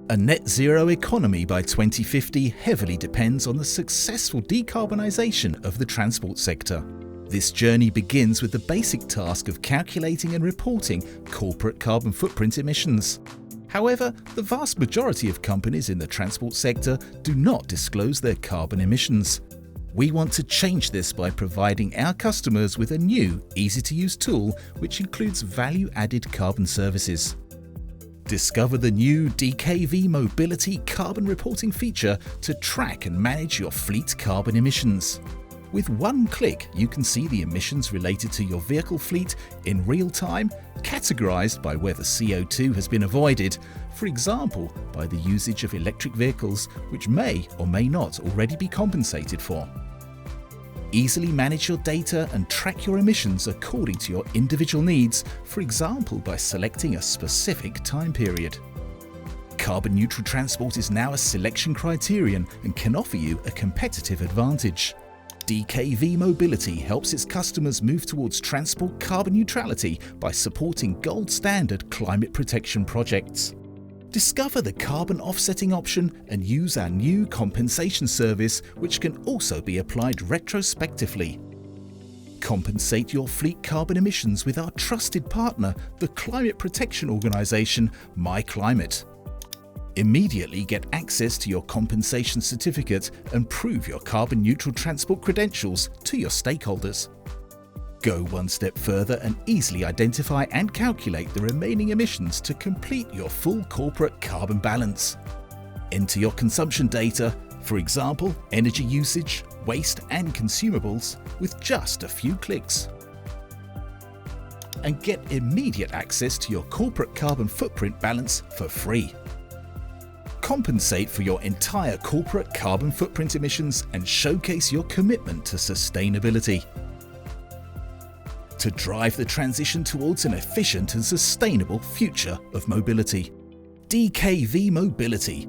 A net zero economy by 2050 heavily depends on the successful decarbonisation of the transport sector. This journey begins with the basic task of calculating and reporting corporate carbon footprint emissions. However, the vast majority of companies in the transport sector do not disclose their carbon emissions. We want to change this by providing our customers with a new, easy-to-use tool which includes value-added carbon services. Discover the new DKV Mobility carbon reporting feature to track and manage your fleet carbon emissions. With one click, you can see the emissions related to your vehicle fleet in real time, categorized by whether CO2 has been avoided, for example, by the usage of electric vehicles, which may or may not already be compensated for. Easily manage your data and track your emissions according to your individual needs, for example by selecting a specific time period. Carbon neutral transport is now a selection criterion and can offer you a competitive advantage. DKV Mobility helps its customers move towards transport carbon neutrality by supporting gold standard climate protection projects. Discover the carbon offsetting option and use our new compensation service, which can also be applied retrospectively. Compensate your fleet carbon emissions with our trusted partner, the climate protection organisation MyClimate. Immediately get access to your compensation certificate and prove your carbon neutral transport credentials to your stakeholders. Go one step further and easily identify and calculate the remaining emissions to complete your full corporate carbon balance. Enter your consumption data, for example, energy usage, waste and consumables, with just a few clicks. And get immediate access to your corporate carbon footprint balance for free. Compensate for your entire corporate carbon footprint emissions and showcase your commitment to sustainability. To drive the transition towards an efficient and sustainable future of mobility. DKV Mobility,